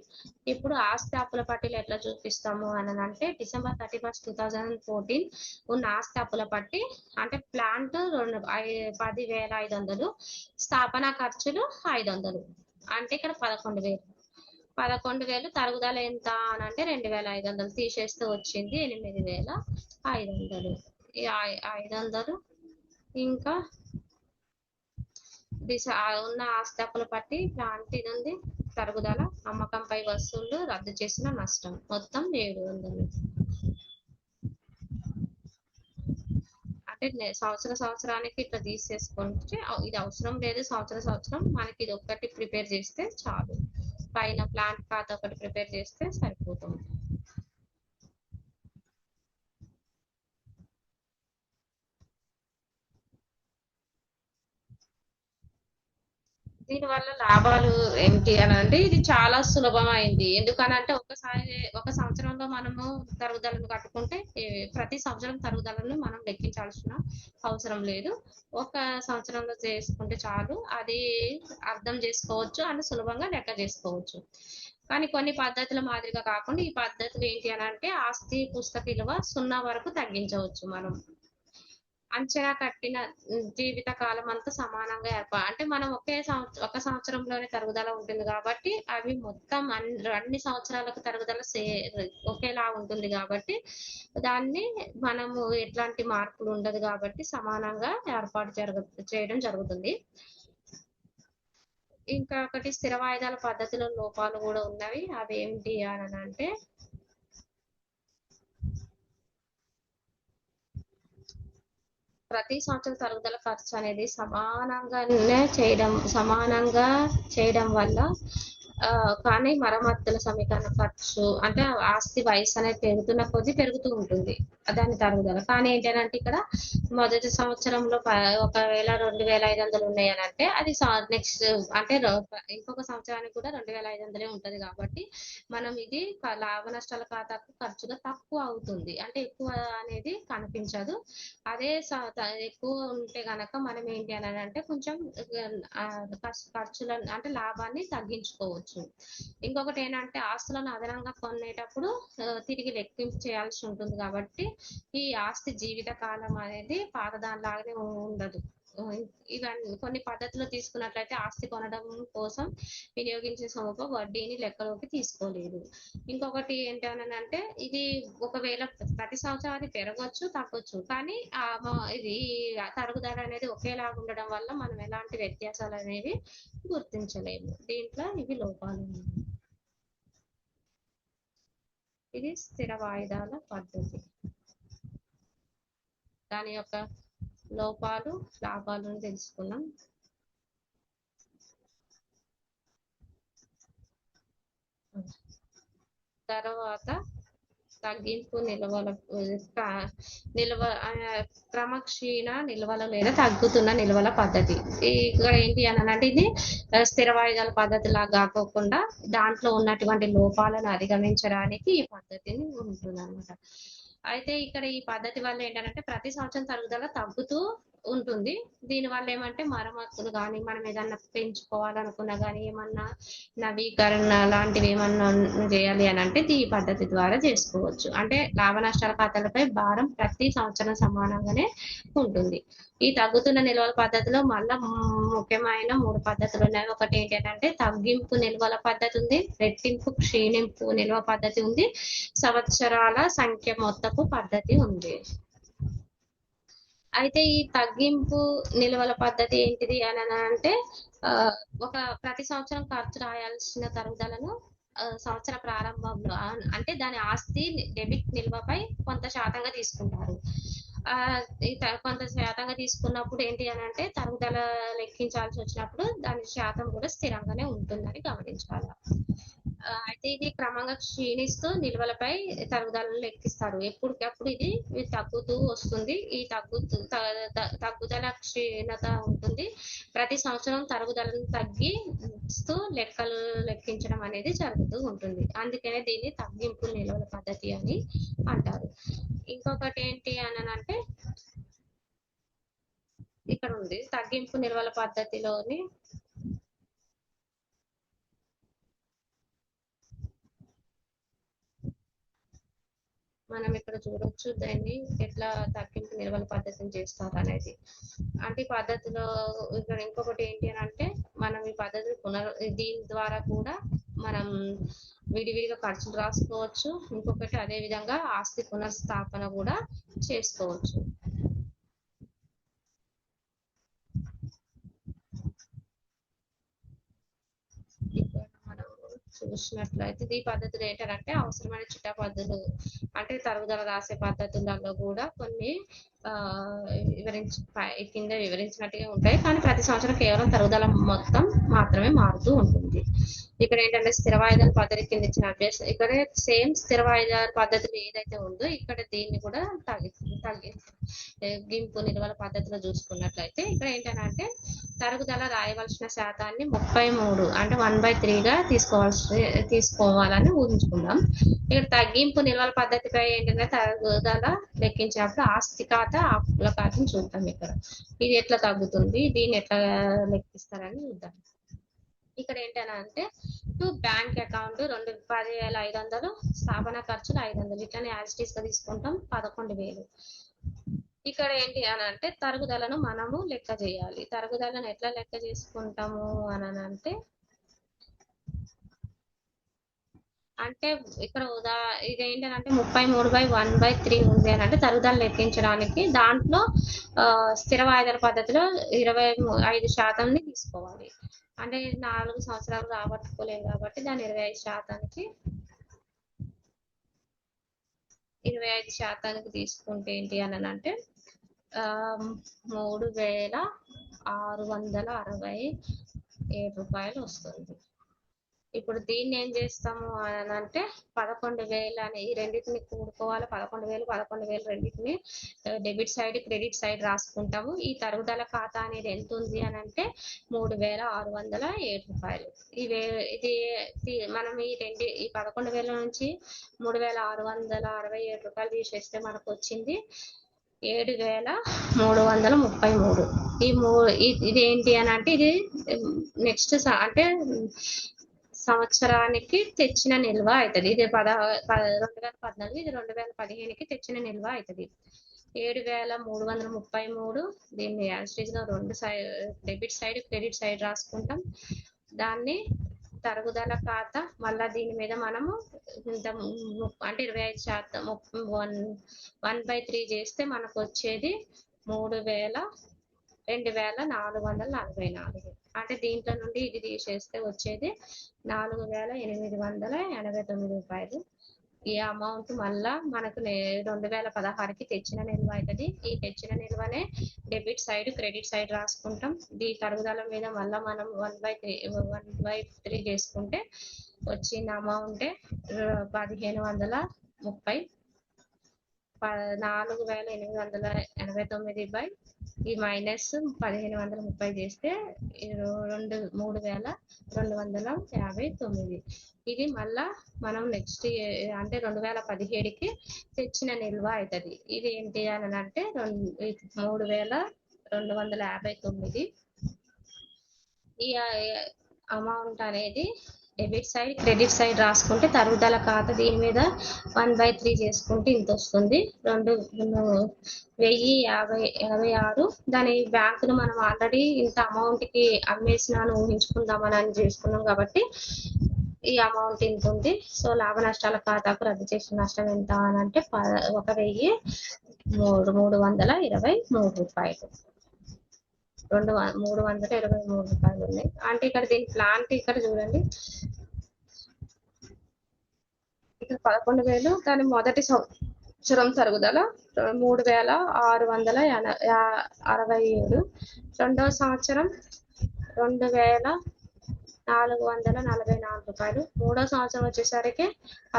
ఇప్పుడు ఆస్తి అప్పుల పట్టీలు ఎట్లా చూపిస్తాము అని అంటే December 31, 2014 ఉన్న ఆస్తి అప్పుల పట్టి అంటే ప్లాంట్ 10,500, స్థాపన ఖర్చులు 500, అంటే ఇక్కడ 11,000 తరుగుదల ఎంత అని అంటే 2,500 తీసేస్తే వచ్చింది 8,500. ఈ 500 ఇంకా ఉన్న ఆస్తి అప్పుల పట్టి ప్లాంట్ ఇది ఉంది, తరుగుదల, అమ్మకంపై వసూళ్లు, రద్దు చేసిన నష్టం మొత్తం 700. అంటే సంవత్సరానికి ఇట్లా తీసేసుకుంటే ఇది అవసరం లేదు. సంవత్సరం మనకి ఇది ఒక్కటి ప్రిపేర్ చేస్తే చాలు. పైన ప్లాంట్ ఖాతా ఒకటి ప్రిపేర్ చేస్తే సరిపోతుంది. దీనివల్ల లాభాలు ఏంటి అని అంటే ఇది చాలా సులభమైంది. ఎందుకనంటే ఒక సంవత్సరంలో మనము తరుగుదలను కట్టుకుంటే ప్రతి సంవత్సరం తరుగుదలను మనం లెక్కించాల్సిన అవసరం లేదు. ఒక సంవత్సరంలో చేసుకుంటే చాలు. అది అర్థం చేసుకోవచ్చు అండ్ సులభంగా లెక్క చేసుకోవచ్చు. కానీ కొన్ని పద్ధతుల మాదిరిగా కాకుండా ఈ పద్ధతులు ఏంటి అని అంటే ఆస్తి పుస్తక విలువ 0 వరకు తగ్గించవచ్చు. మనం అంచనా కట్టిన జీవిత కాలం అంతా సమానంగా అంటే మనం ఒక సంవత్సరంలోనే తరుగుదల ఉంటుంది కాబట్టి అవి మొత్తం అన్ని సంవత్సరాలకు తరుగుదల ఒకేలా ఉంటుంది కాబట్టి దాన్ని మనము ఎట్లాంటి మార్పులు ఉండదు కాబట్టి సమానంగా ఏర్పాటు చేయడం జరుగుతుంది. ఇంకా ఒకటి స్థిర వాయిదాల పద్ధతిలో లోపాలు కూడా ఉన్నవి. అవి ఏంటి అని అంటే ప్రతి సంవత్సరం తరుగుదల ఖర్చు అనేది సమానంగా చేయడం వల్ల కానీ మరమ్మతుల సమీకరణ ఖర్చు అంటే ఆస్తి వయసు అనేది పెరుగుతున్న కొద్దీ పెరుగుతూ ఉంటుంది దాని తరుగుదల. కానీ ఏంటంటే ఇక్కడ మొదటి సంవత్సరంలో ఒకవేళ 2,500 ఉన్నాయి అని అంటే అది నెక్స్ట్ అంటే ఇంకొక సంవత్సరానికి కూడా 2,500 ఉంటది కాబట్టి మనం ఇది లాభ నష్టాల ఖాతాకు ఖర్చుగా తక్కువ అవుతుంది. అంటే ఎక్కువ అనేది కనిపించదు. అదే ఎక్కువ ఉంటే గనక మనం ఏంటి అని అంటే కొంచెం ఖర్చులను అంటే లాభాన్ని తగ్గించుకోవచ్చు. ఇంకొకటి ఏంటంటే ఆస్తులను అదనంగా కొనేటప్పుడు తిరిగి లెక్కింపు చేయాల్సి ఉంటుంది కాబట్టి ఈ ఆస్తి జీవిత కాలం అనేది పాతదానిలాగానే ఉండదు. ఇవన్నీ కొన్ని పద్ధతులు తీసుకున్నట్లయితే ఆస్తి కొనడం కోసం వినియోగించే సొమ్ముకు వడ్డీని లెక్కలోకి తీసుకోలేదు. ఇంకొకటి ఏంటి అని అంటే ఇది ఒకవేళ ప్రతి సంవత్సరం అది పెరగవచ్చు తగ్గొచ్చు కానీ ఇది తరుగుదల అనేది ఒకేలాగా ఉండడం వల్ల మనం ఎలాంటి వ్యత్యాసాలు అనేవి గుర్తించలేము. దీంట్లో ఇవి లోపాలు ఉన్నాయి. ఇది స్థిర వాయిదాల పద్ధతి. దాని యొక్క లోపాలు లాభాలను తెలుసుకున్నాం. తర్వాత తగ్గింపు క్రమక్షీణ నిల్వల లేదా తగ్గుతున్న నిల్వల పద్ధతి. ఇక్కడ ఏంటి అని అంటే ఇది స్థిర వాయిదాల పద్ధతి లాగా కాకుండా దాంట్లో ఉన్నటువంటి లోపాలను అధిగమించడానికి ఈ పద్ధతిని ఉంటుంది అనమాట. అయితే ఇక్కడ ఈ పద్ధతి వల్ల ఏంటంటే ప్రతి సంవత్సరం తరుగుదల తగ్గుతూ ఉంటుంది. దీనివల్ల ఏమంటే మరమ్మతులు కానీ మనం ఏదన్నా పెంచుకోవాలనుకున్నా కానీ ఏమన్నా నవీకరణ లాంటివి ఏమన్నా చేయాలి అని అంటే ఈ పద్ధతి ద్వారా చేసుకోవచ్చు. అంటే లాభ నష్టాల ఖాతాలపై భారం ప్రతి సంవత్సరం సమానంగానే ఉంటుంది. ఈ తగ్గుతున్న నిల్వల పద్ధతిలో మళ్ళా ముఖ్యమైన 3 పద్ధతులు ఉన్నాయి. ఒకటి ఏంటంటే తగ్గింపు నిల్వల పద్ధతి ఉంది, రెట్టింపు క్షీణింపు నిల్వ పద్ధతి ఉంది, సంవత్సరాల సంఖ్య మొత్తపు పద్ధతి ఉంది. అయితే ఈ తగ్గింపు నిల్వల పద్ధతి ఏంటిది అని అంటే ప్రతి సంవత్సరం ఖర్చు రాయాల్సిన తరుగుదలను సంవత్సర ప్రారంభంలో అంటే దాని ఆస్తి డెబిట్ నిల్వపై కొంత శాతంగా తీసుకుంటారు. కొంత శాతంగా తీసుకున్నప్పుడు ఏంటి అని అంటే తరుగుదల లెక్కించాల్సి వచ్చినప్పుడు దాని శాతం కూడా స్థిరంగానే ఉంటుందని గమనించాలి. అయితే ఇది క్రమంగా క్షీణిస్తూ నిల్వలపై తరుగుదలను లెక్కిస్తారు. ఎప్పటికప్పుడు ఇది తగ్గుతూ వస్తుంది. ఈ తగ్గుదల క్షీణత ఉంటుంది. ప్రతి సంవత్సరం తరుగుదలను తగ్గిస్తూ లెక్కించడం అనేది జరుగుతూ ఉంటుంది. అందుకనే దీన్ని తగ్గింపు నిల్వల పద్ధతి అని అంటారు. ఇంకొకటి ఏంటి అని అంటే ఇక్కడ ఉంది తగ్గింపు నిల్వల పద్ధతిలోని మనం ఇక్కడ చూడొచ్చు దాన్ని ఎట్లా తగ్గింపు నిల్వల పద్ధతిని చేస్తారు అనేది. అంటే ఈ పద్ధతిలో ఇక్కడ ఇంకొకటి ఏంటి అని అంటే మనం ఈ పద్ధతి దీని ద్వారా కూడా మనం విడివిడిగా ఖర్చులు రాసుకోవచ్చు. ఇంకొకటి అదే విధంగా ఆస్తి పునర్స్థాపన కూడా చేసుకోవచ్చు. ఇక్కడ మనం చూసినట్లయితే ఈ పద్ధతులు ఏంటంటే అవసరమైన చిట్టా పద్ధతులు అంటే తరుగుదల రాసే పద్ధతులలో కూడా కొన్ని కింద వివరించినట్టుగా ఉంటాయి. కానీ ప్రతి సంవత్సరం కేవలం తరుగుదల మొత్తం మాత్రమే మారుతూ ఉంటుంది. ఇక్కడ ఏంటంటే స్థిర వాయిదాల పద్ధతి కింద ఇచ్చిన అభ్యాసం ఇక్కడ సేమ్ స్థిర వాయిదాల పద్ధతులు ఏదైతే ఉందో ఇక్కడ దీన్ని కూడా తగ్గింపు నిల్వల పద్ధతిలో చూసుకున్నట్లయితే ఇక్కడ ఏంటంటే తరుగుదల రాయవలసిన శాతాన్ని 33 అంటే 1/3గా తీసుకోవాలని ఊహించుకుందాం. ఇక్కడ తగ్గింపు నిల్వల పద్ధతిపై ఏంటంటే తరుగుదల లెక్కించినప్పుడు ఆస్తి ఖాతా అప్పుల ఖాతాను చూద్దాం. ఇక్కడ ఇది ఎట్లా తగ్గుతుంది, దీన్ని ఎట్లా లెక్కిస్తారని చూద్దాం. ఇక్కడ ఏంటంటే బ్యాంక్ అకౌంట్ 10,500 స్థాపన ఖర్చులు 500 ఇట్లనే యాజిటీస్ గా తీసుకుంటాం 11,000. ఇక్కడ ఏంటి అని అంటే తరుగుదలను మనము లెక్క చేయాలి. తరుగుదలను ఎట్లా లెక్క చేసుకుంటాము అని అంటే ఇక్కడ ఇది ఏంటంటే 33/1/3 ఉంది అని అంటే తరుగుదల లెక్కించడానికి దాంట్లో స్థిర వాయిదాల పద్ధతిలో 25% తీసుకోవాలి. అంటే 4 సంవత్సరాలు రాబట్టుకోలేము కాబట్టి దాని 25% తీసుకుంటే ఏంటి అని అంటే 3,667 రూపాయలు వస్తుంది. ఇప్పుడు దీన్ని ఏం చేస్తాము అని అంటే 11,000 అని ఈ రెండింటిని కూడుకోవాలి. 11,000 రెండింటిని డెబిట్ సైడ్ క్రెడిట్ సైడ్ రాసుకుంటాము. ఈ తరుగుదల ఖాతా అనేది ఎంత ఉంది అని అంటే 3,607 రూపాయలు. ఇది మనం ఈ 11,000 నుంచి 3,667 రూపాయలు తీసేస్తే మనకు వచ్చింది 7,333. ఇది ఏంటి అని అంటే ఇది నెక్స్ట్ అంటే సంవత్సరానికి తెచ్చిన నిల్వ అవుతుంది. ఇది 2014, ఇది 2015కి తెచ్చిన నిల్వ అవుతుంది. 7,333 దీన్ని యాజిటీస్ గా రెండు డెబిట్ సైడ్ క్రెడిట్ సైడ్ రాసుకుంటాం. దాన్ని తరుగుదల ఖాతా మళ్ళా దీని మీద మనము అంటే 25% 1/3 చేస్తే మనకు వచ్చేది 2,444. అంటే దీంట్లో నుండి ఇది తీసేస్తే వచ్చేది 4,889 రూపాయలు. ఈ అమౌంట్ మళ్ళా మనకు 2016కి తెచ్చిన నిల్వ అవుతుంది. ఈ తెచ్చిన నిల్వనే డెబిట్ సైడ్ క్రెడిట్ సైడ్ రాసుకుంటాం. ఈ తరుగుదల మీద మళ్ళా మనం 1/3 చేసుకుంటే వచ్చిన అమౌంటే 1,530. 4,889 ఈ మైనస్ 1,530 చేస్తే 3,259. ఇది మళ్ళా మనం నెక్స్ట్ అంటే 2017కి తెచ్చిన నిల్వ అవుతుంది. ఇది ఏంటి అని అంటే 3,259. ఈ అమౌంట్ అనేది డెబిట్ సైడ్ క్రెడిట్ సైడ్ రాసుకుంటే తరుగుదల ఖాతా దీని మీద 1/3 చేసుకుంటే ఇంత వస్తుంది 2,156. దాని బ్యాంకును మనం ఆల్రెడీ ఇంత అమౌంట్ కి అమ్మేసినాను ఊహించుకుందామని చేసుకున్నాం కాబట్టి ఈ అమౌంట్ ఇంత ఉంది. సో లాభ నష్టాల ఖాతాకు రద్దు చేసిన నష్టం ఎంత అని అంటే 1,323 రూపాయలు. 323 రూపాయలు ఉన్నాయి. అంటే ఇక్కడ దీని ప్లాంట్ ఇక్కడ చూడండి, ఇక్కడ 11,000 దాని మొదటి సంవత్సరం తరుగుదల 3,667. రెండవ సంవత్సరం 2,444 రూపాయలు. మూడో సంవత్సరం వచ్చేసరికి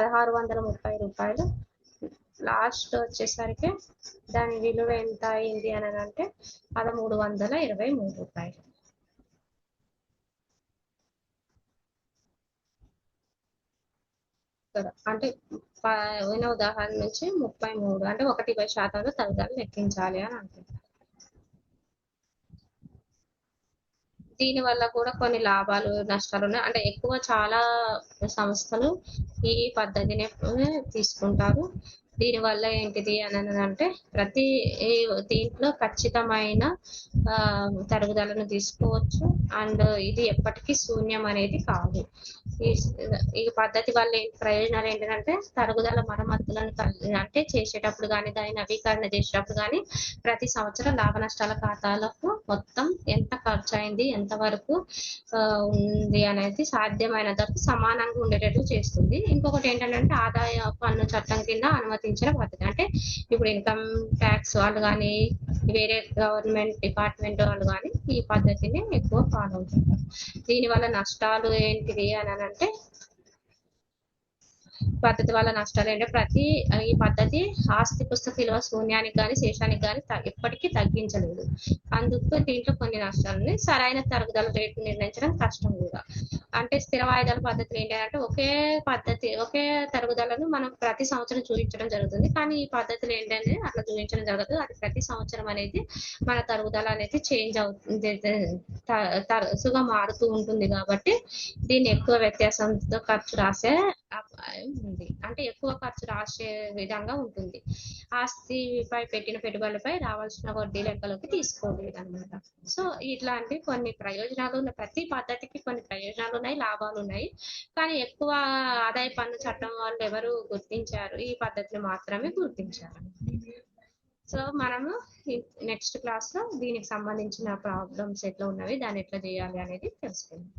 1,630 రూపాయలు. లాస్ట్ వచ్చేసరికి దాని విలువ ఎంత అయింది అని అంటే 1,323 రూపాయలు. అంటే పోయిన ఉదాహరణ నుంచి 33 అంటే 1% తరుగుదల లెక్కించాలి అని అంటున్నారు. దీని వల్ల కూడా కొన్ని లాభాలు నష్టాలు ఉన్నాయి. అంటే ఎక్కువ చాలా సంస్థలు ఈ పద్ధతిని తీసుకుంటారు. దీనివల్ల ఏంటిది అని అంటే ప్రతి దీంట్లో ఖచ్చితమైన తరుగుదలను తీసుకోవచ్చు. అండ్ ఇది ఎప్పటికీ శూన్యం అనేది కాదు. ఈ ఈ పద్ధతి వల్ల ప్రయోజనాలు ఏంటంటే తరుగుదల మరమ్మతులను అంటే చేసేటప్పుడు కానీ దాని నవీకరణ చేసేటప్పుడు కానీ ప్రతి సంవత్సరం లాభ నష్టాల ఖాతాలకు మొత్తం ఎంత ఖర్చు అయింది, ఎంత వరకు ఉంది అనేది సాధ్యమైనంత వరకు సమానంగా ఉండేటట్లు చేస్తుంది. ఇంకొకటి ఏంటంటే ఆదాయ పన్ను చట్టం కింద అనుమతించిన పద్ధతి. అంటే ఇప్పుడు ఇన్కమ్ ట్యాక్స్ వాళ్ళు కానీ వేరే గవర్నమెంట్ డిపార్ట్మెంట్ వాళ్ళు కానీ ఈ పద్ధతిని ఎక్కువ ఫాలో అవుతుంటారు. దీనివల్ల నష్టాలు ఏంటిది అని అంటే పద్ధతి వల్ల నష్టాలు ఏంటంటే ఈ పద్ధతి ఆస్తి పుస్తక విలువ శూన్యానికి కానీ శేషానికి కానీ ఎప్పటికీ తగ్గించలేదు. అందుకు దీంట్లో కొన్ని నష్టాలు ఉన్నాయి. సరైన తరుగుదల రేటు నిర్ణయించడం కష్టం కూడా. అంటే స్థిర వాయిదాల పద్ధతులు ఏంటంటే ఒకే తరుగుదలను మనం ప్రతి సంవత్సరం చూపించడం జరుగుతుంది. కానీ ఈ పద్ధతులు ఏంటంటే అట్లా చూపించడం జరగదు. అది ప్రతి సంవత్సరం అనేది మన తరుగుదల అనేది చేంజ్ అవుతుంది, తరచుగా మారుతూ ఉంటుంది. కాబట్టి దీన్ని ఎక్కువ వ్యత్యాసంతో ఖర్చు రాసే ఉంది. అంటే ఎక్కువ ఖర్చు రాసే విధంగా ఉంటుంది. ఆస్తిపై పెట్టిన పెట్టుబడులపై రావాల్సిన వడ్డీ లెక్కలోకి తీసుకోలేదు అనమాట. సో ఇట్లాంటి కొన్ని ప్రయోజనాలు ఉన్నాయి. ప్రతి పద్ధతికి కొన్ని ప్రయోజనాలు ఉన్నాయి, లాభాలు ఉన్నాయి. కానీ ఎక్కువ ఆదాయ పన్ను చట్టం వాళ్ళు ఎవరు గుర్తించారు, ఈ పద్ధతిని మాత్రమే గుర్తించారు. సో మనము నెక్స్ట్ క్లాస్ లో దీనికి సంబంధించిన ప్రాబ్లమ్స్ ఎట్లా ఉన్నవి, దాన్ని ఎట్లా చేయాలి అనేది తెలుసుకుందాం.